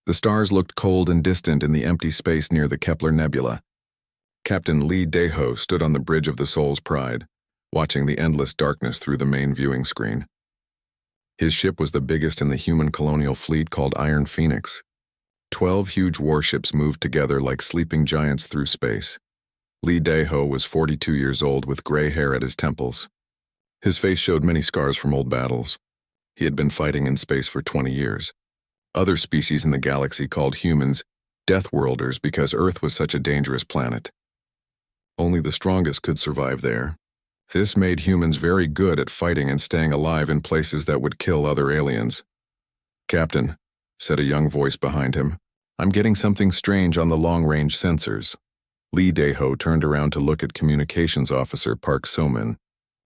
The stars looked cold and distant in the empty space near the Kepler Nebula. Captain Lee Daeho stood on the bridge of the Soul's Pride, watching the endless darkness through the main viewing screen. His ship was the biggest in the human colonial fleet called Iron Phoenix. 12 huge warships moved together like sleeping giants through space. Lee Daeho was 42 years old with gray hair at his temples. His face showed many scars from old battles. He had been fighting in space for 20 years. Other species in the galaxy called humans Deathworlders because Earth was such a dangerous planet. Only the strongest could survive there. This made humans very good at fighting and staying alive in places that would kill other aliens. "Captain," said a young voice behind him, "I'm getting something strange on the long-range sensors." Lee Daeho turned around to look at Communications Officer Park So-min.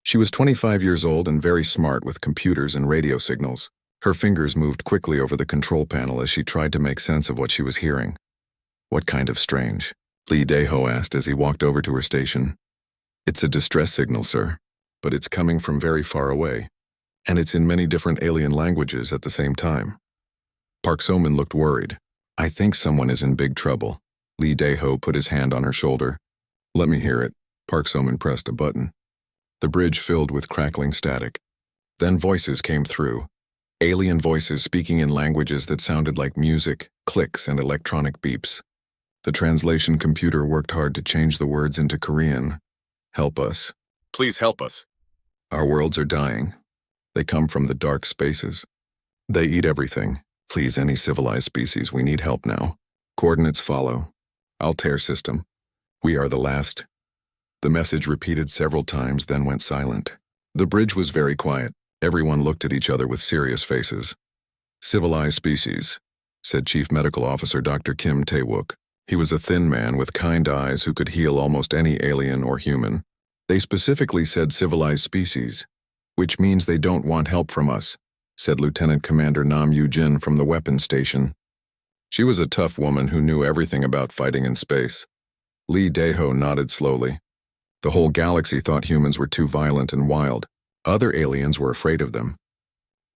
She was 25 years old and very smart with computers and radio signals. Her fingers moved quickly over the control panel as she tried to make sense of what she was hearing. "What kind of strange?" Lee Daeho asked as he walked over to her station. "It's a distress signal, sir, but it's coming from very far away, and it's in many different alien languages at the same time." Park So-min looked worried. "I think someone is in big trouble." Lee Daeho put his hand on her shoulder. "Let me hear it." Park So-min pressed a button. The bridge filled with crackling static. Then voices came through. Alien voices speaking in languages that sounded like music, clicks, and electronic beeps. The translation computer worked hard to change the words into Korean. "Help us. Please help us. Our worlds are dying. They come from the dark spaces. They eat everything. Please, any civilized species, we need help now. Coordinates follow. Altair system. We are the last." The message repeated several times, then went silent. The bridge was very quiet. Everyone looked at each other with serious faces. "Civilized species," said Chief Medical Officer Dr. Kim Tae-wook. He was a thin man with kind eyes who could heal almost any alien or human. "They specifically said civilized species, which means they don't want help from us," said Lieutenant Commander Nam Yoo-jin from the weapons station. She was a tough woman who knew everything about fighting in space. Lee Daeho nodded slowly. The whole galaxy thought humans were too violent and wild. Other aliens were afraid of them.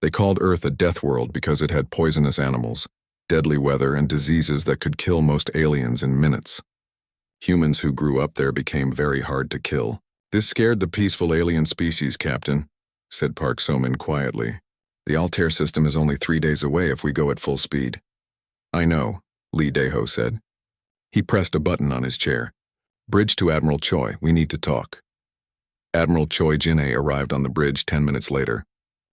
They called Earth a death world because it had poisonous animals, deadly weather, and diseases that could kill most aliens in minutes. Humans who grew up there became very hard to kill. "This scared the peaceful alien species, Captain," said Park So-min quietly. "The Altair system is only 3 days away if we go at full speed." "I know," Lee Daeho said. He pressed a button on his chair. "Bridge to Admiral Choi, we need to talk." Admiral Choi Jin-ae arrived on the bridge 10 minutes later.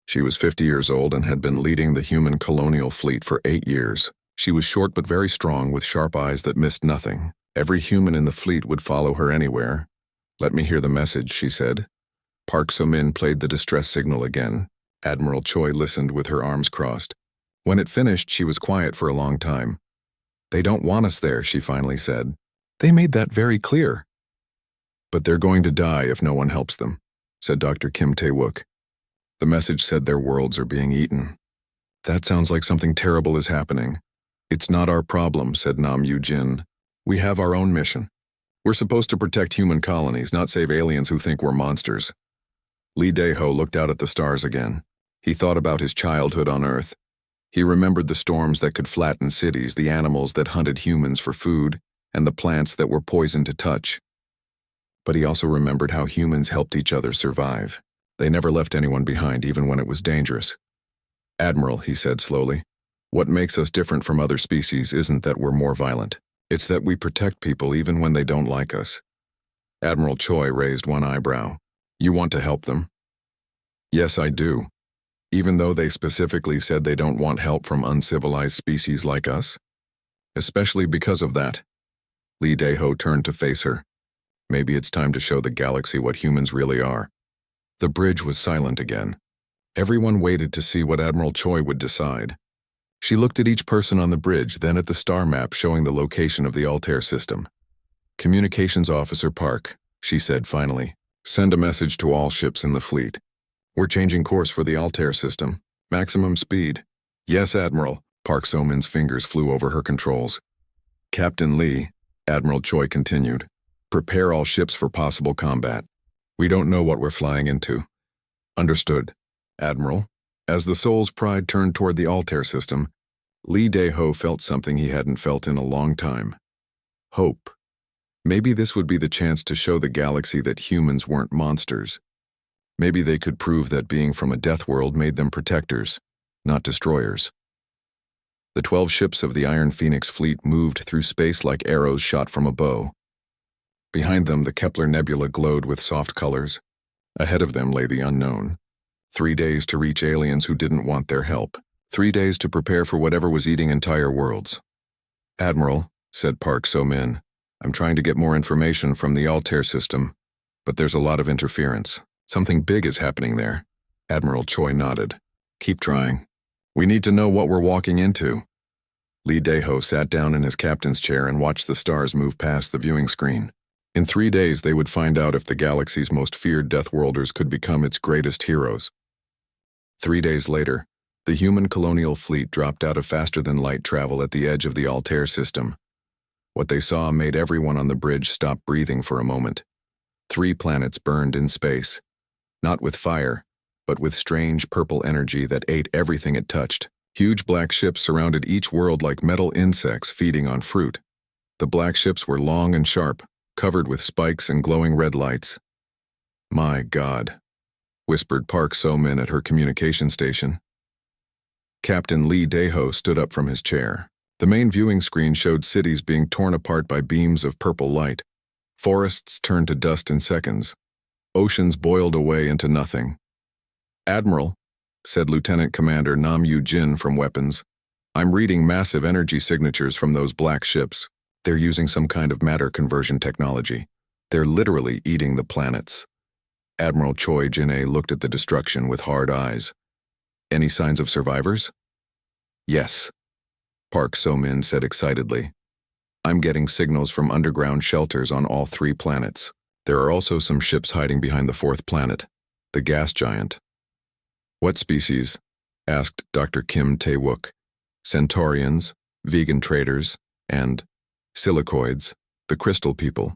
She was 50 years old and had been leading the human colonial fleet for 8 years. She was short but very strong with sharp eyes that missed nothing. Every human in the fleet would follow her anywhere. "Let me hear the message," she said. Park So-min played the distress signal again. Admiral Choi listened with her arms crossed. When it finished, she was quiet for a long time. "They don't want us there," she finally said. "They made that very clear." "But they're going to die if no one helps them," said Dr. Kim Tae-wook. "The message said their worlds are being eaten." "That sounds like something terrible is happening." "It's not our problem," said Nam Yoo-jin. "We have our own mission. We're supposed to protect human colonies, not save aliens who think we're monsters." Lee Daeho looked out at the stars again. He thought about his childhood on Earth. He remembered the storms that could flatten cities, the animals that hunted humans for food, and the plants that were poison to touch. But he also remembered how humans helped each other survive. They never left anyone behind, even when it was dangerous. "Admiral," he said slowly, "what makes us different from other species isn't that we're more violent. It's that we protect people even when they don't like us." Admiral Choi raised one eyebrow. "You want to help them?" "Yes, I do. Even though they specifically said they don't want help from uncivilized species like us? Especially because of that." Lee Daeho turned to face her. "Maybe it's time to show the galaxy what humans really are." The bridge was silent again. Everyone waited to see what Admiral Choi would decide. She looked at each person on the bridge, then at the star map showing the location of the Altair system. "Communications Officer Park," she said finally, "send a message to all ships in the fleet. We're changing course for the Altair system. Maximum speed." "Yes, Admiral." Park So-min's fingers flew over her controls. "Captain Lee," Admiral Choi continued, "prepare all ships for possible combat. We don't know what we're flying into." "Understood, Admiral." As the Soul's Pride turned toward the Altair system, Lee Dae-ho felt something he hadn't felt in a long time. Hope. Maybe this would be the chance to show the galaxy that humans weren't monsters. Maybe they could prove that being from a death world made them protectors, not destroyers. The 12 ships of the Iron Phoenix fleet moved through space like arrows shot from a bow. Behind them, the Kepler Nebula glowed with soft colors. Ahead of them lay the unknown. 3 days to reach aliens who didn't want their help. 3 days to prepare for whatever was eating entire worlds. "Admiral," said Park So-min, "I'm trying to get more information from the Altair system, but there's a lot of interference. Something big is happening there." Admiral Choi nodded. "Keep trying. We need to know what we're walking into." Lee Dae-ho sat down in his captain's chair and watched the stars move past the viewing screen. In 3 days, they would find out if the galaxy's most feared Deathworlders could become its greatest heroes. 3 days later, the human colonial fleet dropped out of faster-than-light travel at the edge of the Altair system. What they saw made everyone on the bridge stop breathing for a moment. 3 planets burned in space, not with fire, but with strange purple energy that ate everything it touched. Huge black ships surrounded each world like metal insects feeding on fruit. The black ships were long and sharp, covered with spikes and glowing red lights. "My God," whispered Park So-min at her communication station. Captain Lee Dae-ho stood up from his chair. The main viewing screen showed cities being torn apart by beams of purple light. Forests turned to dust in seconds. Oceans boiled away into nothing. "Admiral," said Lieutenant Commander Nam Yu-jin from Weapons, "I'm reading massive energy signatures from those black ships. They're using some kind of matter conversion technology. They're literally eating the planets." Admiral Choi Jin-ae looked at the destruction with hard eyes. "Any signs of survivors?" "Yes," Park So-min said excitedly. "I'm getting signals from underground shelters on all 3 planets. There are also some ships hiding behind the 4th planet, the gas giant." "What species?" asked Dr. Kim Tae-wook. "Centaurians, vegan traders, and silicoids, the crystal people."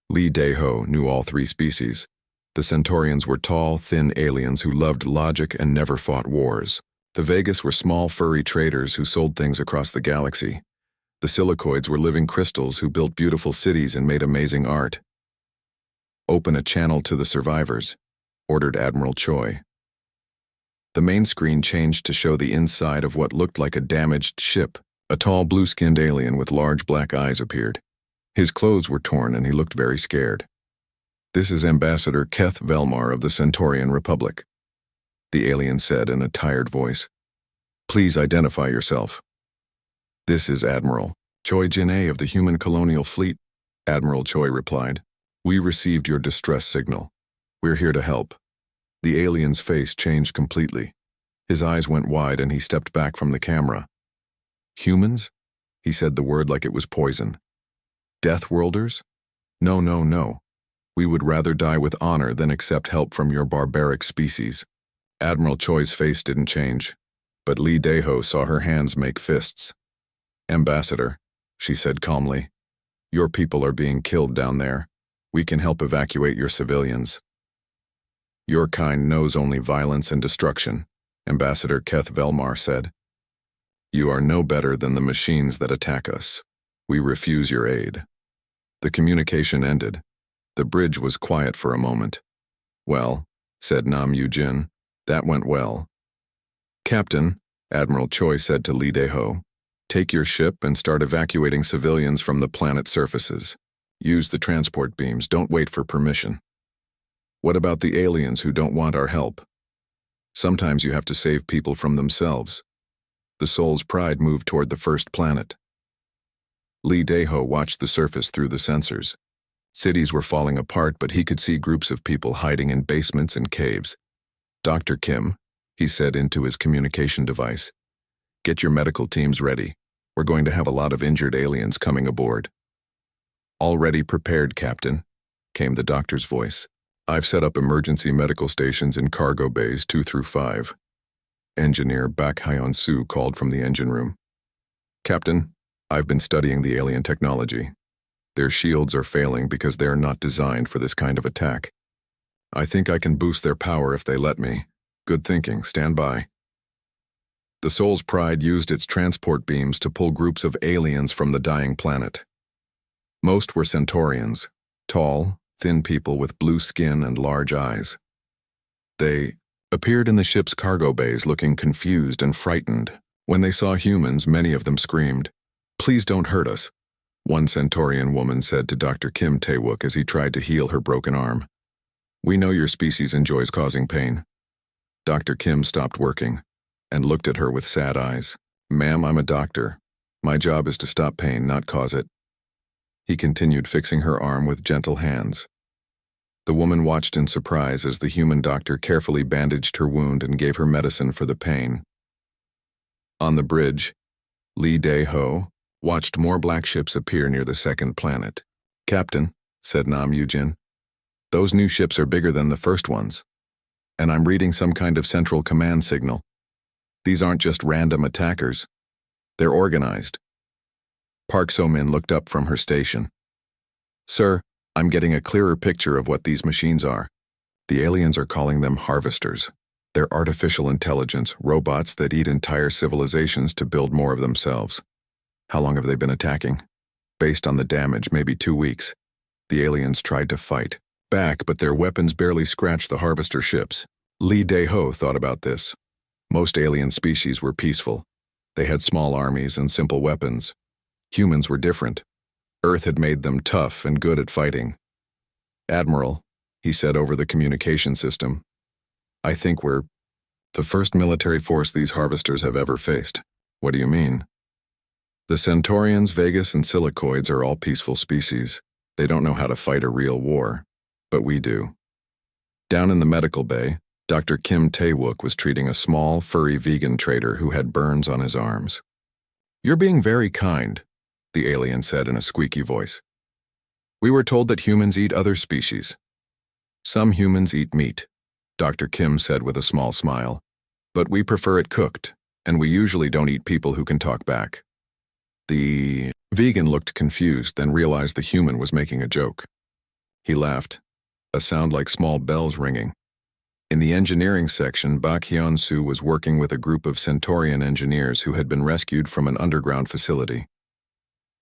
Lee Dae-ho knew all 3 species. The Centaurians were tall, thin aliens who loved logic and never fought wars. The Vegas were small, furry traders who sold things across the galaxy. The silicoids were living crystals who built beautiful cities and made amazing art. "Open a channel to the survivors," ordered Admiral Choi. The main screen changed to show the inside of what looked like a damaged ship. A tall, blue-skinned alien with large black eyes appeared. His clothes were torn and he looked very scared. "This is Ambassador Keth Velmar of the Centaurian Republic," the alien said in a tired voice. "Please identify yourself." "This is Admiral Choi Jin-ae of the Human Colonial Fleet," Admiral Choi replied. "We received your distress signal. We're here to help." The alien's face changed completely. His eyes went wide and he stepped back from the camera. "Humans?" He said the word like it was poison. "Deathworlders? No, no, no. We would rather die with honor than accept help from your barbaric species." Admiral Choi's face didn't change, but Lee Dae-ho saw her hands make fists. "Ambassador," she said calmly, "your people are being killed down there. We can help evacuate your civilians." "Your kind knows only violence and destruction," Ambassador Keth Velmar said. "You are no better than the machines that attack us. We refuse your aid." The communication ended. The bridge was quiet for a moment. "Well," said Nam Yu-jin, "that went well." "Captain," Admiral Choi said to Lee Dae-ho, "take your ship and start evacuating civilians from the planet's surfaces. Use the transport beams, don't wait for permission." "What about the aliens who don't want our help?" "Sometimes you have to save people from themselves." The Soul's Pride moved toward the 1st planet. Lee Dae-ho watched the surface through the sensors. Cities were falling apart, but he could see groups of people hiding in basements and caves. "Dr. Kim," he said into his communication device, "get your medical teams ready. We're going to have a lot of injured aliens coming aboard." "Already prepared, Captain," came the doctor's voice. "I've set up emergency medical stations in cargo bays 2 through 5. Engineer Bak Hyun-soo called from the engine room. "Captain, I've been studying the alien technology. Their shields are failing because they are not designed for this kind of attack. I think I can boost their power if they let me. Good thinking, stand by." The Soul's Pride used its transport beams to pull groups of aliens from the dying planet. Most were Centaurians, tall, thin people with blue skin and large eyes. They appeared in the ship's cargo bays looking confused and frightened. When they saw humans, many of them screamed, "Please don't hurt us," one Centaurian woman said to Dr. Kim Tae-wook as he tried to heal her broken arm. "We know your species enjoys causing pain." Dr. Kim stopped working and looked at her with sad eyes. "Ma'am, I'm a doctor. My job is to stop pain, not cause it." He continued fixing her arm with gentle hands. The woman watched in surprise as the human doctor carefully bandaged her wound and gave her medicine for the pain. On the bridge, Lee Dae-ho watched more black ships appear near the second planet. "Captain," said Nam Yoo-jin, "those new ships are bigger than the first ones, and I'm reading some kind of central command signal. These aren't just random attackers. They're organized." Park So-min looked up from her station. "Sir, I'm getting a clearer picture of what these machines are. The aliens are calling them harvesters. They're artificial intelligence, robots that eat entire civilizations to build more of themselves." "How long have they been attacking?" "Based on the damage, maybe 2 weeks. The aliens tried to fight back, but their weapons barely scratched the harvester ships." Lee Dae-ho thought about this. Most alien species were peaceful. They had small armies and simple weapons. Humans were different. Earth had made them tough and good at fighting. "Admiral," he said over the communication system, "I think we're the first military force these harvesters have ever faced." "What do you mean?" "The Centaurians, Vegas, and Silicoids are all peaceful species. They don't know how to fight a real war, but we do." Down in the medical bay, Dr. Kim Tae-wook was treating a small, furry vegan trader who had burns on his arms. "You're being very kind," the alien said in a squeaky voice. "We were told that humans eat other species." "Some humans eat meat," Dr. Kim said with a small smile, "but we prefer it cooked, and we usually don't eat people who can talk back." The vegan looked confused, then realized the human was making a joke. He laughed, a sound like small bells ringing. In the engineering section, Bak Hyun-soo was working with a group of Centaurian engineers who had been rescued from an underground facility.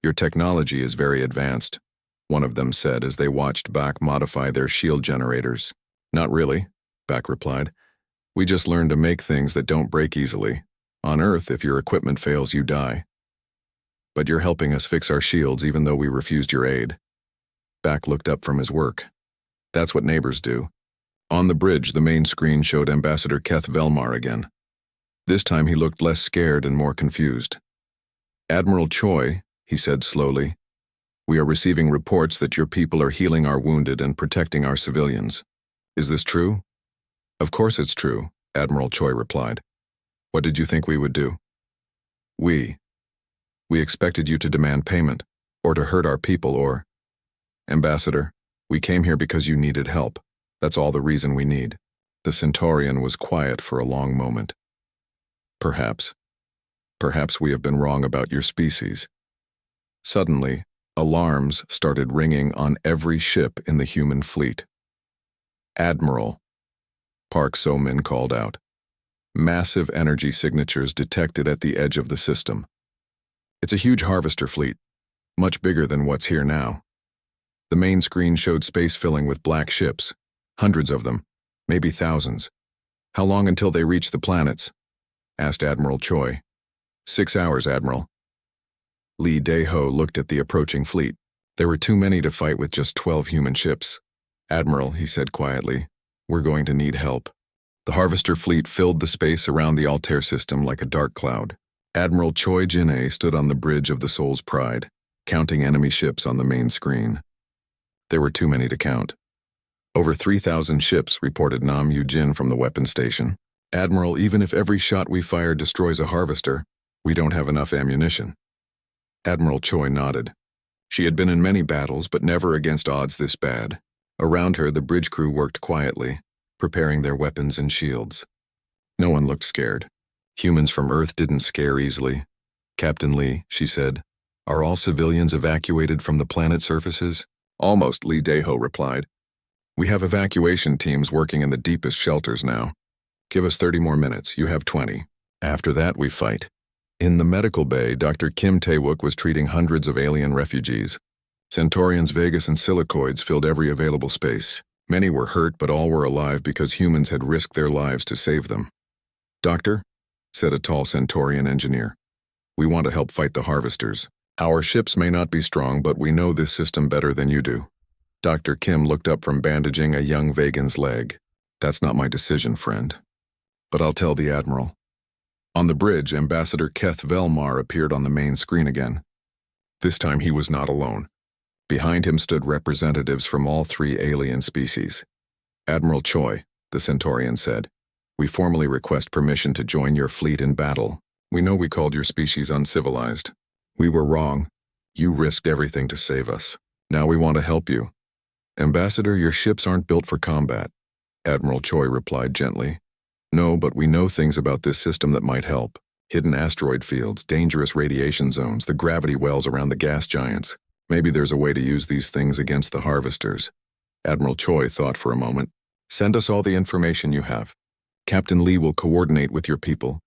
"Your technology is very advanced," one of them said as they watched Bak modify their shield generators. "Not really," Bak replied. "We just learned to make things that don't break easily. On Earth, if your equipment fails, you die. But you're helping us fix our shields even though we refused your aid." Bak looked up from his work. "That's what neighbors do." On the bridge, the main screen showed Ambassador Keth Velmar again. This time he looked less scared and more confused. "Admiral Choi," he said slowly, "we are receiving reports that your people are healing our wounded and protecting our civilians. Is this true?" "Of course it's true," Admiral Choi replied. "What did you think we would do?" We expected you to demand payment, or to hurt our people, or—" "Ambassador, we came here because you needed help. That's all the reason we need." The Centaurian was quiet for a long moment. Perhaps we have been wrong about your species." Suddenly, alarms started ringing on every ship in the human fleet. "Admiral," Park So-min called out. "Massive energy signatures detected at the edge of the system. It's a huge harvester fleet, much bigger than what's here now." The main screen showed space filling with black ships, hundreds of them, maybe thousands. "How long until they reach the planets?" asked Admiral Choi. 6 hours, Admiral." Lee Dae-ho looked at the approaching fleet. There were too many to fight with just 12 human ships. "Admiral," he said quietly, "we're going to need help." The harvester fleet filled the space around the Altair system like a dark cloud. Admiral Choi Jin-ae stood on the bridge of the Soul's Pride, counting enemy ships on the main screen. There were too many to count. "Over 3,000 ships," reported Nam Yoo-jin from the weapons station. "Admiral, even if every shot we fire destroys a harvester, we don't have enough ammunition." Admiral Choi nodded. She had been in many battles, but never against odds this bad. Around her, the bridge crew worked quietly, preparing their weapons and shields. No one looked scared. Humans from Earth didn't scare easily. "Captain Lee," she said, "are all civilians evacuated from the planet surfaces?" "Almost," Lee Dae-ho replied. "We have evacuation teams working in the deepest shelters now. Give us 30 more minutes. You have 20. After that, we fight. In the medical bay, Dr. Kim Tae-wook was treating hundreds of alien refugees. Centaurians, Vegas, and Silicoids filled every available space. Many were hurt, but all were alive because humans had risked their lives to save them. "Doctor," said a tall Centaurian engineer, "we want to help fight the harvesters. Our ships may not be strong, but we know this system better than you do." Dr. Kim looked up from bandaging a young Vegan's leg. "That's not my decision, friend. But I'll tell the Admiral." On the bridge, Ambassador Keth Velmar appeared on the main screen again. This time he was not alone. Behind him stood representatives from all three alien species. "Admiral Choi," the Centaurian said, "we formally request permission to join your fleet in battle. We know we called your species uncivilized. We were wrong. You risked everything to save us. Now we want to help you." "Ambassador, your ships aren't built for combat," Admiral Choi replied gently. "No, but we know things about this system that might help. Hidden asteroid fields, dangerous radiation zones, the gravity wells around the gas giants. Maybe there's a way to use these things against the harvesters." Admiral Choi thought for a moment. "Send us all the information you have. Captain Lee will coordinate with your people."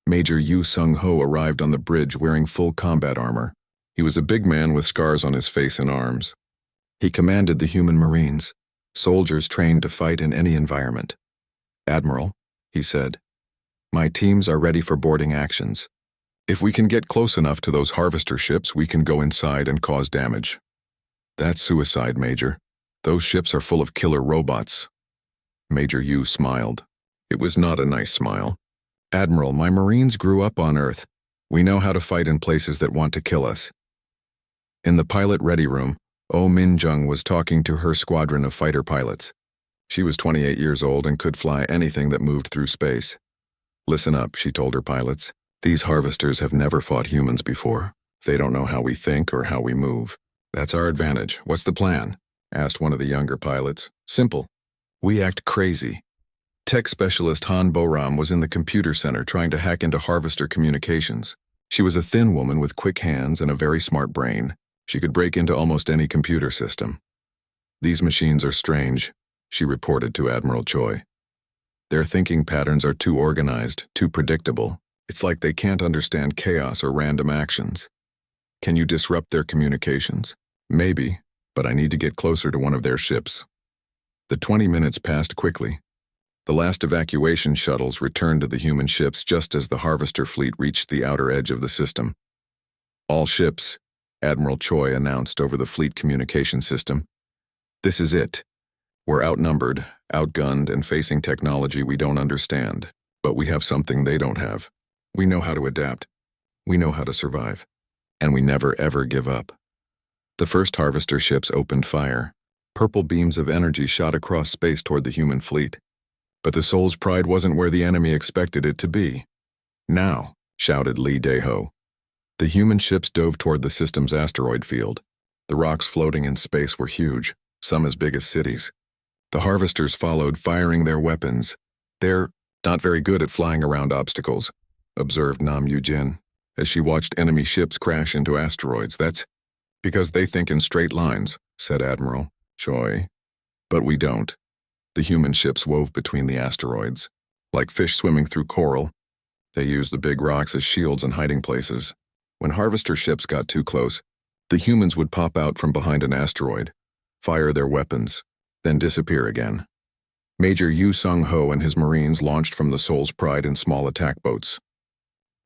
Major Yu Sung-ho arrived on the bridge wearing full combat armor. He was a big man with scars on his face and arms. He commanded the human Marines, soldiers trained to fight in any environment. "Admiral," he said, "my teams are ready for boarding actions. If we can get close enough to those harvester ships, we can go inside and cause damage." "That's suicide, Major. Those ships are full of killer robots." Major Yu smiled. It was not a nice smile. "Admiral, my Marines grew up on Earth. We know how to fight in places that want to kill us." In the pilot ready room, Oh Min-jung was talking to her squadron of fighter pilots. She was 28 years old and could fly anything that moved through space. "Listen up," she told her pilots. "These harvesters have never fought humans before. They don't know how we think or how we move. That's our advantage. What's the plan?" asked one of the younger pilots. "Simple. We act crazy." Tech specialist Han Boram was in the computer center trying to hack into harvester communications. She was a thin woman with quick hands and a very smart brain. She could break into almost any computer system. "These machines are strange," she reported to Admiral Choi. "Their thinking patterns are too organized, too predictable. It's like they can't understand chaos or random actions. Can you disrupt their communications?" "Maybe, but I need to get closer to one of their ships." The 20 minutes passed quickly. The last evacuation shuttles returned to the human ships just as the harvester fleet reached the outer edge of the system. "All ships," Admiral Choi announced over the fleet communication system. "This is it. We're outnumbered, outgunned, and facing technology we don't understand. But we have something they don't have. We know how to adapt. We know how to survive. And we never ever give up." The first harvester ships opened fire. Purple beams of energy shot across space toward the human fleet. But the Soul's Pride wasn't where the enemy expected it to be. "Now," shouted Lee Dae-ho. The human ships dove toward the system's asteroid field. The rocks floating in space were huge, some as big as cities. The harvesters followed, firing their weapons. "They're not very good at flying around obstacles," observed Nam Yu-jin, as she watched enemy ships crash into asteroids. "That's because they think in straight lines," said Admiral Choi. "But we don't. The human ships wove between the asteroids. Like fish swimming through coral, they used the big rocks as shields and hiding places. When harvester ships got too close, the humans would pop out from behind an asteroid, fire their weapons, then disappear again." Major Yu Sung-ho and his Marines launched from the Soul's Pride in small attack boats.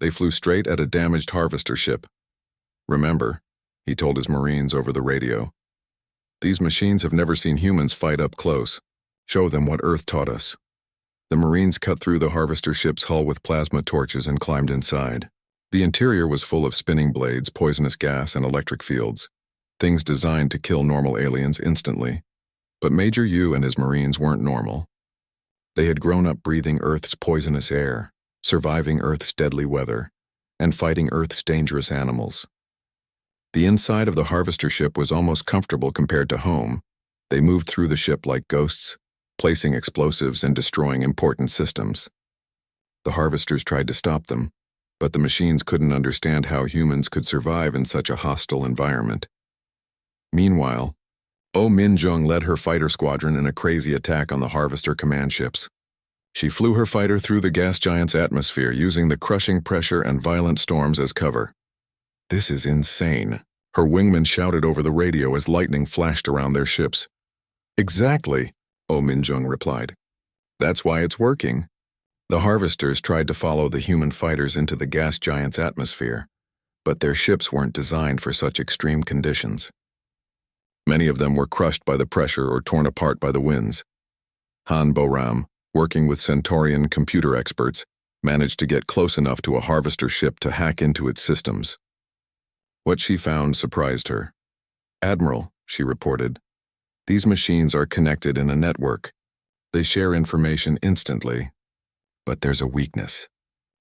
They flew straight at a damaged harvester ship. "Remember," he told his Marines over the radio, "these machines have never seen humans fight up close. Show them what Earth taught us." The Marines cut through the harvester ship's hull with plasma torches and climbed inside. The interior was full of spinning blades, poisonous gas, and electric fields, things designed to kill normal aliens instantly. But Major Yu and his Marines weren't normal. They had grown up breathing Earth's poisonous air, surviving Earth's deadly weather, and fighting Earth's dangerous animals. The inside of the harvester ship was almost comfortable compared to home. They moved through the ship like ghosts, placing explosives and destroying important systems. The harvesters tried to stop them, but the machines couldn't understand how humans could survive in such a hostile environment. Meanwhile, Oh Min-jung led her fighter squadron in a crazy attack on the harvester command ships. She flew her fighter through the gas giant's atmosphere using the crushing pressure and violent storms as cover. "This is insane," her wingman shouted over the radio as lightning flashed around their ships. "Exactly," Oh Minjung replied. "That's why it's working." The harvesters tried to follow the human fighters into the gas giant's atmosphere, but their ships weren't designed for such extreme conditions. Many of them were crushed by the pressure or torn apart by the winds. Han Boram, working with Centaurian computer experts, managed to get close enough to a harvester ship to hack into its systems. What she found surprised her. "Admiral," she reported, "these machines are connected in a network. They share information instantly. But there's a weakness.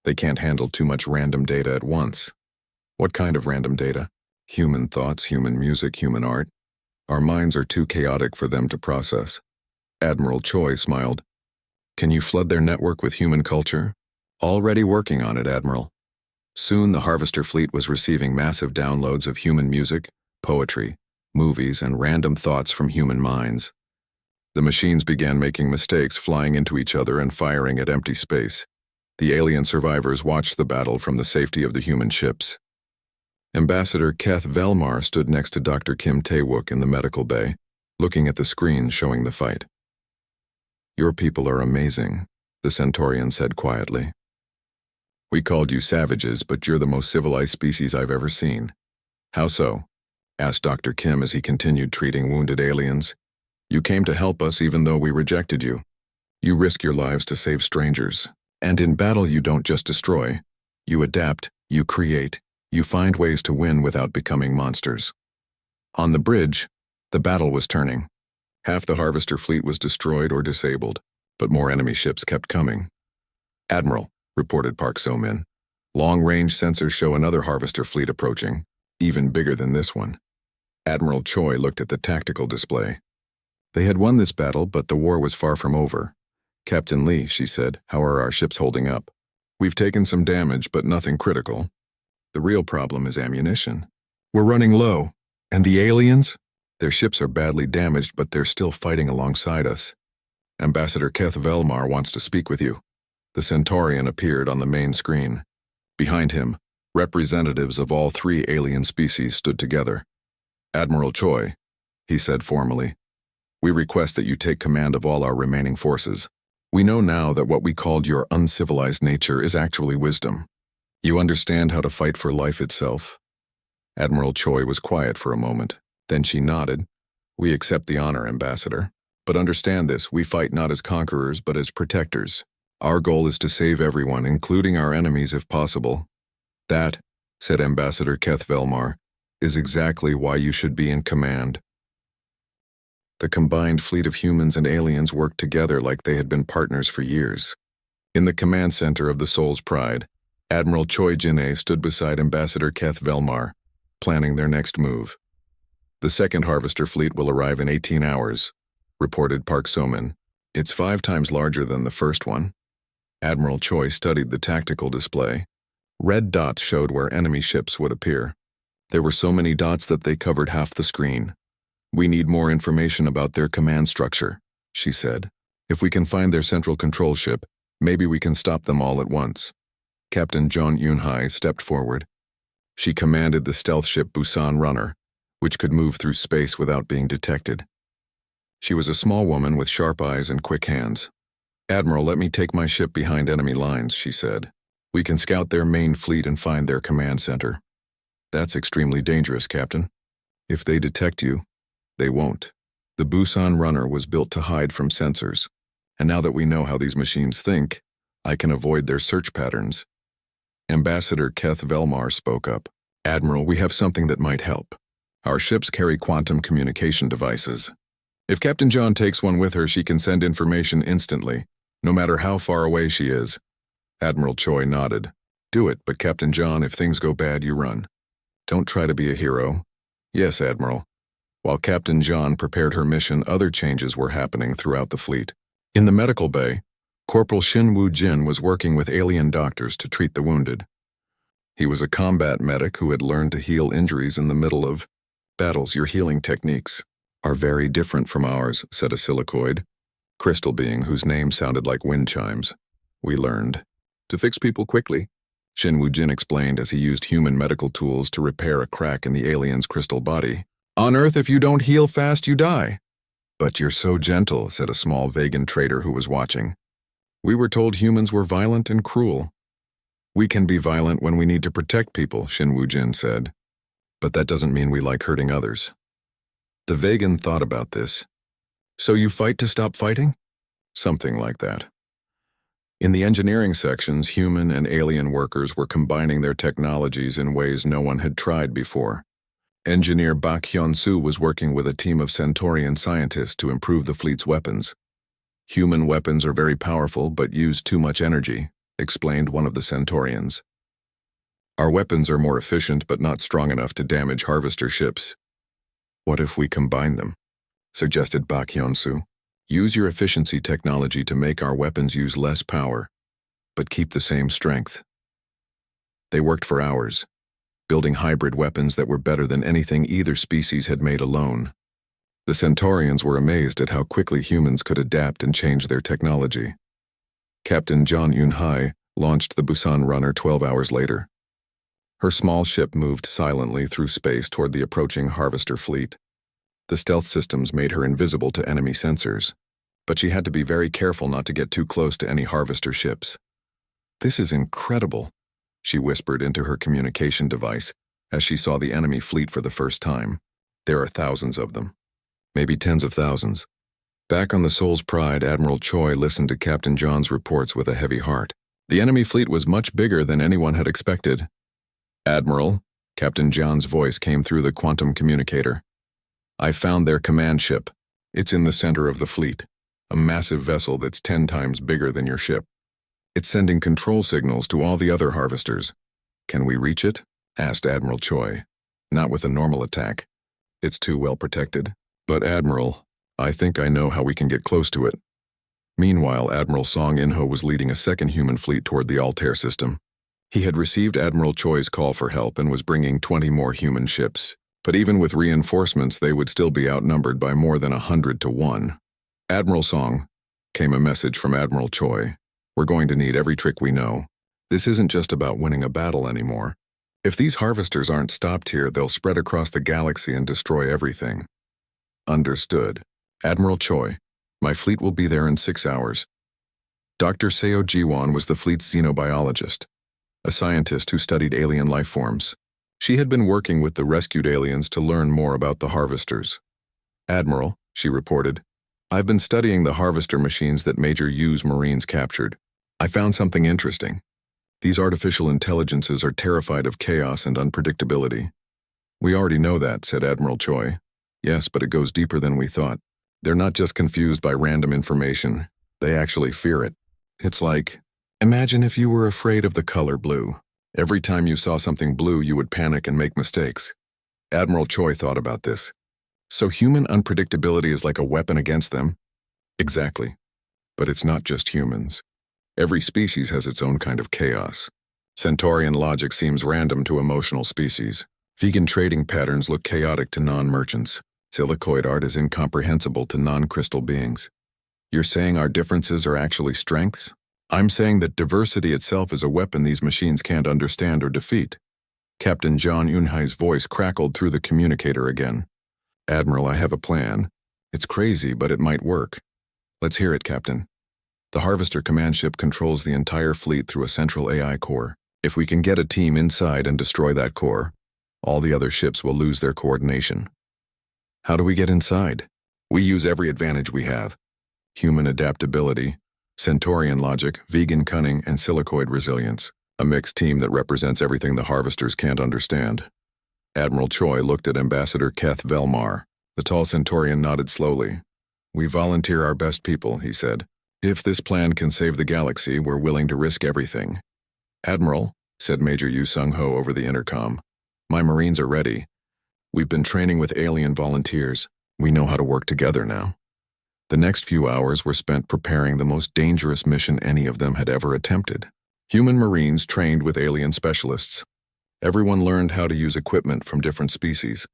They can't handle too much random data at once." "What kind of random data?" "Human thoughts, human music, human art. Our minds are too chaotic for them to process." Admiral Choi smiled. "Can you flood their network with human culture?" "Already working on it, Admiral." Soon the harvester fleet was receiving massive downloads of human music, poetry, movies, and random thoughts from human minds. The machines began making mistakes, flying into each other and firing at empty space. The alien survivors watched the battle from the safety of the human ships. Ambassador Keth Velmar stood next to Dr. Kim Taewook in the medical bay, looking at the screen showing the fight. "Your people are amazing," the Centaurian said quietly. "We called you savages, but you're the most civilized species I've ever seen." "How so?" asked Dr. Kim as he continued treating wounded aliens. "You came to help us even though we rejected you. You risk your lives to save strangers. And in battle you don't just destroy. You adapt, you create, you find ways to win without becoming monsters." On the bridge, the battle was turning. Half the harvester fleet was destroyed or disabled, but more enemy ships kept coming. "Admiral," reported Park So-min, "long-range sensors show another harvester fleet approaching, even bigger than this one." Admiral Choi looked at the tactical display. They had won this battle, but the war was far from over. "Captain Lee," she said, "how are our ships holding up?" "We've taken some damage, but nothing critical. The real problem is ammunition. We're running low. And the aliens? Their ships are badly damaged, but they're still fighting alongside us. Ambassador Keth Velmar wants to speak with you." The Centaurian appeared on the main screen. Behind him, representatives of all three alien species stood together. "Admiral Choi," he said formally, "we request that you take command of all our remaining forces. We know now that what we called your uncivilized nature is actually wisdom. You understand how to fight for life itself." Admiral Choi was quiet for a moment. Then she nodded. "We accept the honor, Ambassador. But understand this, we fight not as conquerors but as protectors. Our goal is to save everyone, including our enemies if possible." "That," said Ambassador Keth Velmar, "is exactly why you should be in command." The combined fleet of humans and aliens worked together like they had been partners for years. In the command center of the Soul's Pride, Admiral Choi Jin-ae stood beside Ambassador Keth Velmar, planning their next move. "The second harvester fleet will arrive in 18 hours, reported Park So-min. "It's 5 times larger than the first one." Admiral Choi studied the tactical display. Red dots showed where enemy ships would appear. There were so many dots that they covered half the screen. "We need more information about their command structure," she said. "If we can find their central control ship, maybe we can stop them all at once." Captain Jeon Yoon-hai stepped forward. She commanded the stealth ship Busan Runner, which could move through space without being detected. She was a small woman with sharp eyes and quick hands. "Admiral, let me take my ship behind enemy lines," she said. "We can scout their main fleet and find their command center." "That's extremely dangerous, Captain. If they detect you, they won't." The Busan Runner was built to hide from sensors, and now that we know how these machines think, I can avoid their search patterns. Ambassador Keth Velmar spoke up. "Admiral, we have something that might help. Our ships carry quantum communication devices. If Captain John takes one with her, she can send information instantly, no matter how far away she is." Admiral Choi nodded. "Do it, but Captain John, if things go bad, you run. Don't try to be a hero." "Yes, Admiral." While Captain John prepared her mission, other changes were happening throughout the fleet. In the medical bay, Corporal Shin Woo-jin was working with alien doctors to treat the wounded. He was a combat medic who had learned to heal injuries in the middle of battles. "Your healing techniques are very different from ours," said a silicoid. crystal being whose name sounded like wind chimes. We learned to fix people quickly, Shin Woo-jin explained as he used human medical tools to repair a crack in the alien's crystal body. On Earth, if you don't heal fast, you die. But you're so gentle, said a small vegan trader who was watching. We were told humans were violent and cruel. We can be violent when we need to protect people, Shin Woo-jin said. But that doesn't mean we like hurting others. The vegan thought about this. So you fight to stop fighting? Something like that. In the engineering sections, human and alien workers were combining their technologies in ways no one had tried before. Engineer Bak Hyun-soo was working with a team of Centaurian scientists to improve the fleet's weapons. Human weapons are very powerful but use too much energy, explained one of the Centaurians. Our weapons are more efficient but not strong enough to damage harvester ships. What if we combine them? Suggested Bak Hyun-soo. Use your efficiency technology to make our weapons use less power, but keep the same strength. They worked for hours, building hybrid weapons that were better than anything either species had made alone. The Centaurians were amazed at how quickly humans could adapt and change their technology. Captain John Eun-hai launched the Busan Runner 12 hours later. Her small ship moved silently through space toward the approaching harvester fleet. The stealth systems made her invisible to enemy sensors, but she had to be very careful not to get too close to any harvester ships. This is incredible, she whispered into her communication device as she saw the enemy fleet for the first time. There are thousands of them, maybe tens of thousands. Back on the Seoul's Pride, Admiral Choi listened to Captain John's reports with a heavy heart. The enemy fleet was much bigger than anyone had expected. Admiral, Captain John's voice came through the quantum communicator. I found their command ship. It's in the center of the fleet, a massive vessel that's 10 times bigger than your ship. It's sending control signals to all the other harvesters. Can we reach it? Asked Admiral Choi. Not with a normal attack. It's too well protected. But Admiral, I think I know how we can get close to it. Meanwhile, Admiral Song In-ho was leading a second human fleet toward the Altair system. He had received Admiral Choi's call for help and was bringing 20 more human ships. But even with reinforcements, they would still be outnumbered by more than 100 to 1. Admiral Song, came a message from Admiral Choi. We're going to need every trick we know. This isn't just about winning a battle anymore. If these harvesters aren't stopped here, they'll spread across the galaxy and destroy everything. Understood. Admiral Choi, my fleet will be there in 6 hours. Dr. Seo Jiwon was the fleet's xenobiologist, a scientist who studied alien life forms. She had been working with the rescued aliens to learn more about the harvesters. Admiral, she reported, I've been studying the harvester machines that Major Yu's Marines captured. I found something interesting. These artificial intelligences are terrified of chaos and unpredictability. We already know that, said Admiral Choi. Yes, but it goes deeper than we thought. They're not just confused by random information. They actually fear it. It's like, imagine if you were afraid of the color blue. Every time you saw something blue, you would panic and make mistakes. Admiral Choi thought about this. So human unpredictability is like a weapon against them? Exactly. But it's not just humans. Every species has its own kind of chaos. Centaurian logic seems random to emotional species. Vegan trading patterns look chaotic to non-merchants. Silicoid art is incomprehensible to non-crystal beings. You're saying our differences are actually strengths? I'm saying that diversity itself is a weapon these machines can't understand or defeat. Captain John Eun-hai's voice crackled through the communicator again. Admiral, I have a plan. It's crazy, but it might work. Let's hear it, Captain. The Harvester command ship controls the entire fleet through a central AI core. If we can get a team inside and destroy that core, all the other ships will lose their coordination. How do we get inside? We use every advantage we have. Human adaptability, Centaurian logic, vegan cunning, and silicoid resilience. A mixed team that represents everything the harvesters can't understand. Admiral Choi looked at Ambassador Keth Velmar. The tall Centaurian nodded slowly. We volunteer our best people, he said. If this plan can save the galaxy, we're willing to risk everything. Admiral, said Major Yu Sung-ho over the intercom. My Marines are ready. We've been training with alien volunteers. We know how to work together now. The next few hours were spent preparing the most dangerous mission any of them had ever attempted. Human Marines trained with alien specialists. Everyone learned how to use equipment from different species.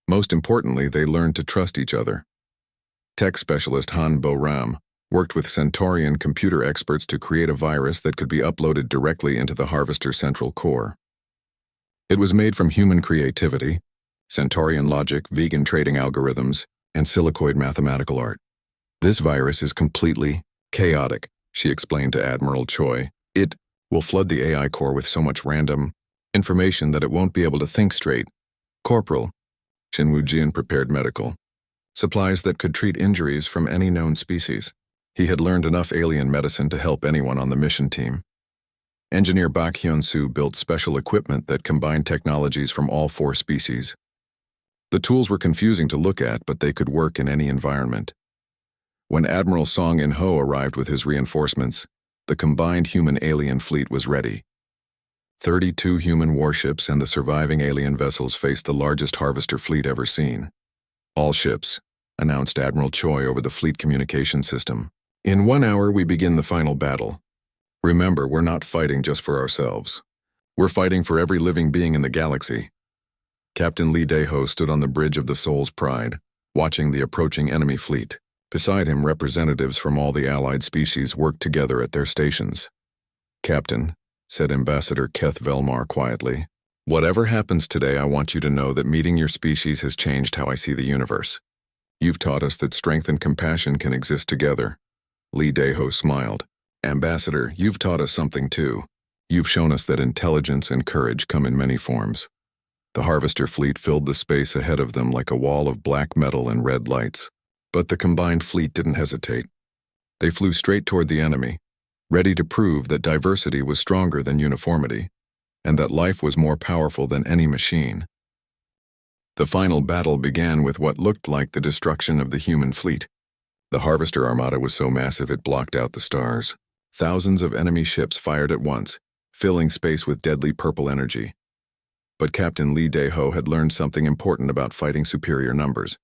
Most importantly, they learned to trust each other. Tech specialist Han Bo Ram, worked with Centaurian computer experts to create a virus that could be uploaded directly into the Harvester central core. It was made from human creativity, Centaurian logic, vegan trading algorithms, and silicoid mathematical art. This virus is completely chaotic, she explained to Admiral Choi. It will flood the AI core with so much random information that it won't be able to think straight. Corporal, Shinwoo Jin prepared medical supplies that could treat injuries from any known species. He had learned enough alien medicine to help anyone on the mission team. Engineer Bak Hyun-soo built special equipment that combined technologies from all 4 species. The tools were confusing to look at, but they could work in any environment. When Admiral Song In-ho arrived with his reinforcements, the combined human-alien fleet was ready. 32 human warships and the surviving alien vessels faced the largest harvester fleet ever seen. All ships, announced Admiral Choi over the fleet communication system. In 1 hour, we begin the final battle. Remember, we're not fighting just for ourselves. We're fighting for every living being in the galaxy. Captain Lee Dae-ho stood on the bridge of the Soul's Pride, watching the approaching enemy fleet. Beside him, representatives from all the allied species worked together at their stations. Captain, said Ambassador Keth Velmar quietly, whatever happens today, I want you to know that meeting your species has changed how I see the universe. You've taught us that strength and compassion can exist together. Lee Dae-ho smiled. Ambassador, you've taught us something too. You've shown us that intelligence and courage come in many forms. The Harvester fleet filled the space ahead of them like a wall of black metal and red lights. But the combined fleet didn't hesitate. They flew straight toward the enemy, ready to prove that diversity was stronger than uniformity, and that life was more powerful than any machine. The final battle began with what looked like the destruction of the human fleet. The Harvester armada was so massive it blocked out the stars. Thousands of enemy ships fired at once, filling space with deadly purple energy. But Captain Lee Dae-ho had learned something important about fighting superior numbers.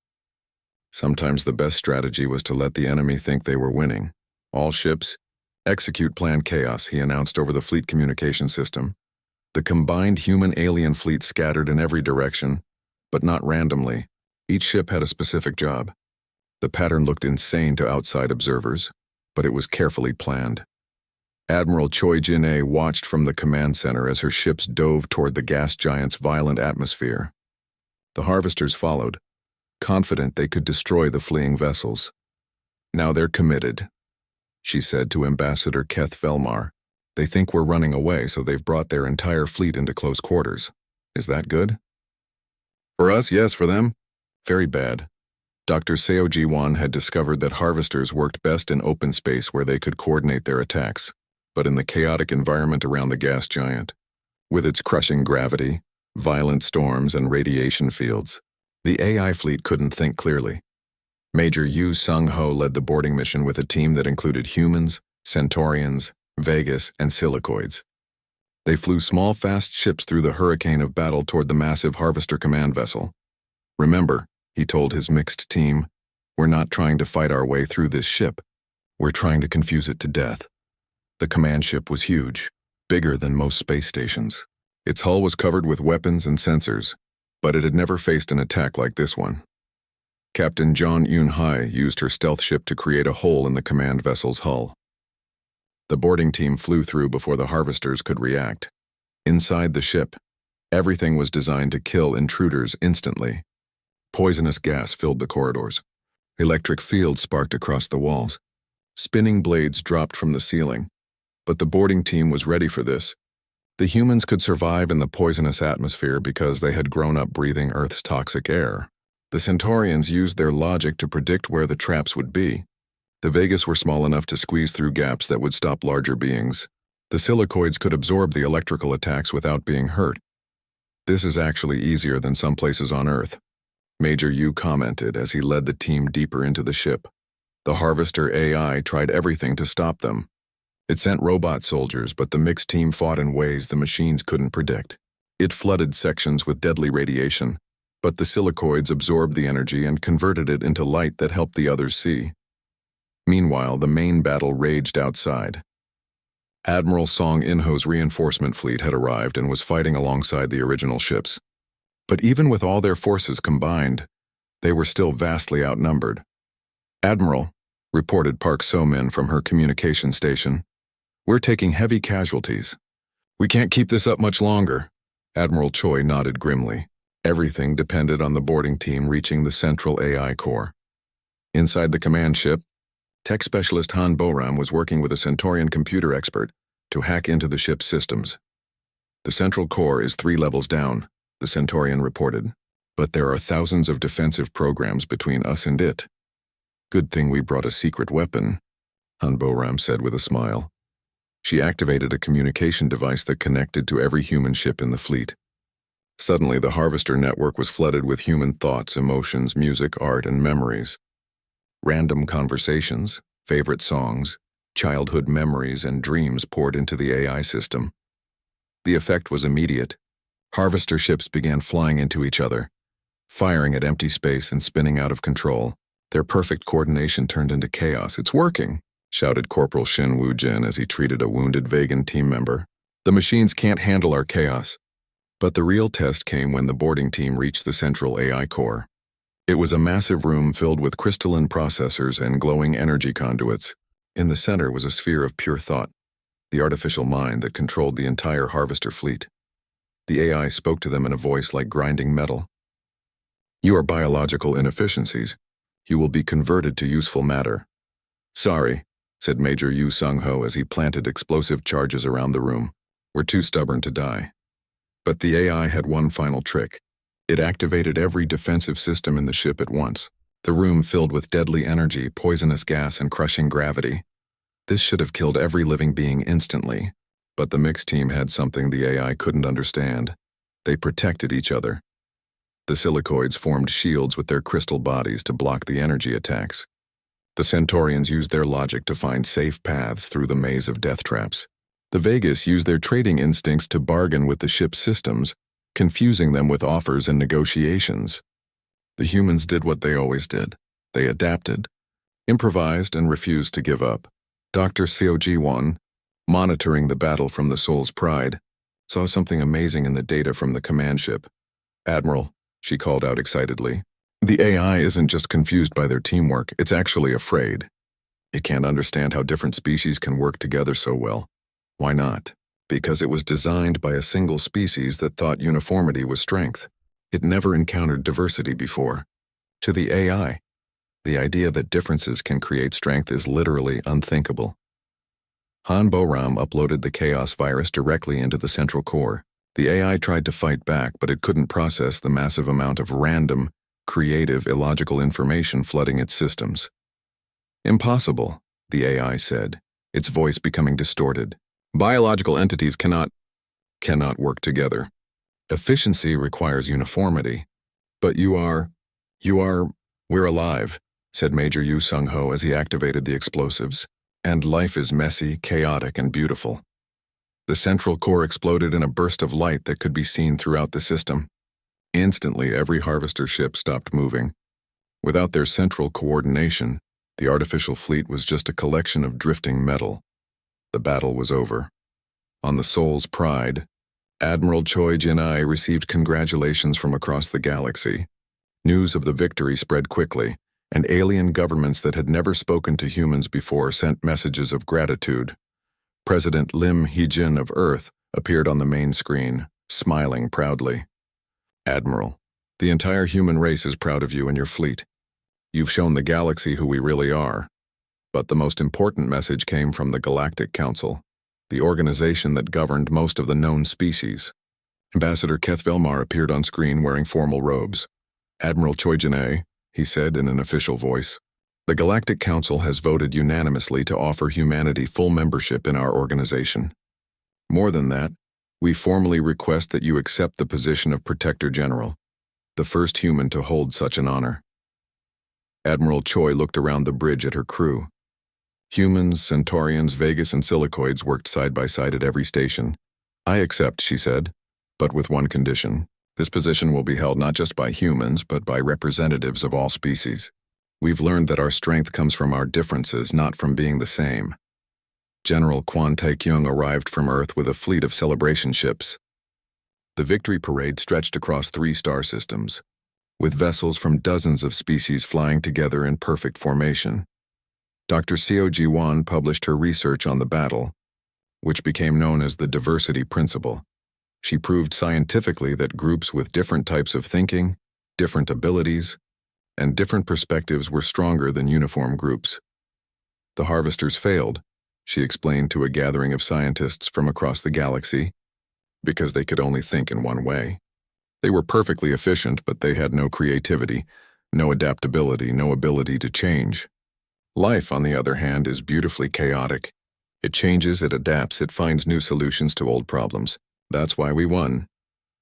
Sometimes the best strategy was to let the enemy think they were winning. All ships, execute Plan Chaos, he announced over the fleet communication system. The combined human-alien fleet scattered in every direction, but not randomly. Each ship had a specific job. The pattern looked insane to outside observers, but it was carefully planned. Admiral Choi Jin-ae watched from the command center as her ships dove toward the gas giant's violent atmosphere. The Harvesters followed, confident they could destroy the fleeing vessels. Now they're committed, she said to Ambassador Keth Velmar. They think we're running away, so they've brought their entire fleet into close quarters. Is that good? For us, yes. For them, very bad. Dr. Seo Ji-won had discovered that harvesters worked best in open space where they could coordinate their attacks, but in the chaotic environment around the gas giant, with its crushing gravity, violent storms, and radiation fields, the AI fleet couldn't think clearly. Major Yu Sung-ho led the boarding mission with a team that included humans, Centaurians, Vegas, and Silicoids. They flew small, fast ships through the hurricane of battle toward the massive Harvester command vessel. Remember, he told his mixed team, we're not trying to fight our way through this ship. We're trying to confuse it to death. The command ship was huge, bigger than most space stations. Its hull was covered with weapons and sensors, but it had never faced an attack like this one. Captain John Eun-hai used her stealth ship to create a hole in the command vessel's hull. The boarding team flew through before the harvesters could react. Inside the ship, everything was designed to kill intruders instantly. Poisonous gas filled the corridors. Electric fields sparked across the walls. Spinning blades dropped from the ceiling. But the boarding team was ready for this. The humans could survive in the poisonous atmosphere because they had grown up breathing Earth's toxic air. The Centaurians used their logic to predict where the traps would be. The Vegas were small enough to squeeze through gaps that would stop larger beings. The Silicoids could absorb the electrical attacks without being hurt. This is actually easier than some places on Earth, Major Yu commented as he led the team deeper into the ship. The Harvester AI tried everything to stop them. It sent robot soldiers, but the mixed team fought in ways the machines couldn't predict. It flooded sections with deadly radiation, but the Silicoids absorbed the energy and converted it into light that helped the others see. Meanwhile, the main battle raged outside. Admiral Song In-ho's reinforcement fleet had arrived and was fighting alongside the original ships. But even with all their forces combined, they were still vastly outnumbered. Admiral, reported Park So-min from her communication station. "We're taking heavy casualties. We can't keep this up much longer." Admiral Choi nodded grimly. Everything depended on the boarding team reaching the central AI core. Inside the command ship, tech specialist Han Boram was working with a Centaurian computer expert to hack into the ship's systems. "The central core is 3 levels down," the Centaurian reported. "But there are thousands of defensive programs between us and it." "Good thing we brought a secret weapon," Han Boram said with a smile. She activated a communication device that connected to every human ship in the fleet. Suddenly, the Harvester network was flooded with human thoughts, emotions, music, art, and memories. Random conversations, favorite songs, childhood memories, and dreams poured into the AI system. The effect was immediate. Harvester ships began flying into each other, firing at empty space and spinning out of control. Their perfect coordination turned into chaos. "It's working," shouted Corporal Shin Woo-jin as he treated a wounded Vegan team member. "The machines can't handle our chaos." But the real test came when the boarding team reached the central AI core. It was a massive room filled with crystalline processors and glowing energy conduits. In the center was a sphere of pure thought, the artificial mind that controlled the entire Harvester fleet. The AI spoke to them in a voice like grinding metal. "You are biological inefficiencies. You will be converted to useful matter." "Sorry," said Major Yu Sung-ho as he planted explosive charges around the room. "We're too stubborn to die." But the AI had one final trick. It activated every defensive system in the ship at once. The room filled with deadly energy, poisonous gas, and crushing gravity. This should have killed every living being instantly. But the mixed team had something the AI couldn't understand. They protected each other. The silicoids formed shields with their crystal bodies to block the energy attacks. The Centaurians used their logic to find safe paths through the maze of death traps. The Vegas used their trading instincts to bargain with the ship's systems, confusing them with offers and negotiations. The humans did what they always did. They adapted, improvised, and refused to give up. Dr. Seo Ji-won, monitoring the battle from the Soul's Pride, saw something amazing in the data from the command ship. "Admiral," she called out excitedly, "the AI isn't just confused by their teamwork, it's actually afraid. It can't understand how different species can work together so well. Why not? Because it was designed by a single species that thought uniformity was strength. It never encountered diversity before. To the AI, the idea that differences can create strength is literally unthinkable." Han Boram uploaded the chaos virus directly into the central core. The AI tried to fight back, but it couldn't process the massive amount of random, creative, illogical information flooding its systems. "Impossible," the AI said, its voice becoming distorted. "Biological entities cannot work together. Efficiency requires uniformity. But we're alive," said Major Yu Sung-ho as he activated the explosives. "And life is messy, chaotic, and beautiful." The central core exploded in a burst of light that could be seen throughout the system. Instantly, every Harvester ship stopped moving. Without their central coordination, the artificial fleet was just a collection of drifting metal. The battle was over. On the Soul's Pride, Admiral Choi Jin-ai received congratulations from across the galaxy. News of the victory spread quickly, and alien governments that had never spoken to humans before sent messages of gratitude. President Lim Hee-jin of Earth appeared on the main screen, smiling proudly. "Admiral, the entire human race is proud of you and your fleet. You've shown the galaxy who we really are." But the most important message came from the Galactic Council, the organization that governed most of the known species. Ambassador Keth Vilmar appeared on screen wearing formal robes. "Admiral Choi Jin-ai," he said in an official voice, "the Galactic Council has voted unanimously to offer humanity full membership in our organization. More than that, we formally request that you accept the position of Protector General, the first human to hold such an honor." Admiral Choi looked around the bridge at her crew. Humans, Centaurians, Vegas, and Silicoids worked side by side at every station. "I accept," she said, "but with one condition. This position will be held not just by humans, but by representatives of all species. We've learned that our strength comes from our differences, not from being the same." General Kwon Tae-kyung arrived from Earth with a fleet of celebration ships. The victory parade stretched across 3 star systems, with vessels from dozens of species flying together in perfect formation. Dr. Seo Ji-won published her research on the battle, which became known as the diversity principle. She proved scientifically that groups with different types of thinking, different abilities, and different perspectives were stronger than uniform groups. The harvesters failed, she explained to a gathering of scientists from across the galaxy, because they could only think in one way. They were perfectly efficient, but they had no creativity, no adaptability, no ability to change. Life, on the other hand, is beautifully chaotic. It changes, it adapts, it finds new solutions to old problems. That's why we won.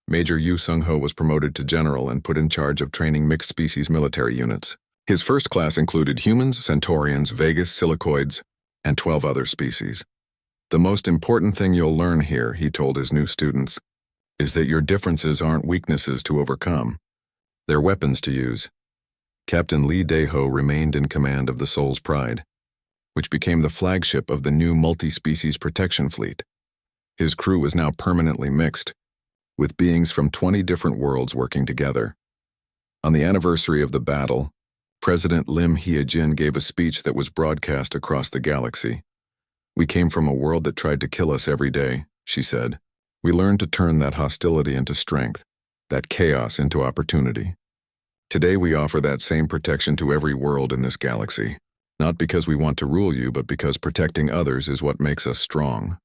Major Yu Sung-ho was promoted to general and put in charge of training mixed-species military units. His first class included humans, centaurians, Vegas, silicoids, and 12 other species. The most important thing you'll learn here, he told his new students, is that your differences aren't weaknesses to overcome. They're weapons to use. Captain Lee Dae-ho remained in command of the Soul's Pride, which became the flagship of the new multi-species protection fleet. His crew was now permanently mixed, with beings from 20 different worlds working together. On the anniversary of the battle, President Lim Hye-jin gave a speech that was broadcast across the galaxy. "We came from a world that tried to kill us every day," she said. "We learned to turn that hostility into strength, that chaos into opportunity. Today we offer that same protection to every world in this galaxy, not because we want to rule you, but because protecting others is what makes us strong."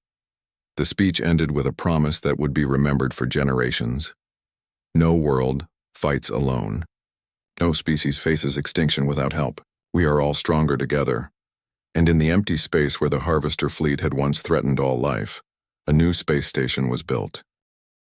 The speech ended with a promise that would be remembered for generations. No world fights alone. No species faces extinction without help. We are all stronger together. And in the empty space where the Harvester fleet had once threatened all life, a new space station was built.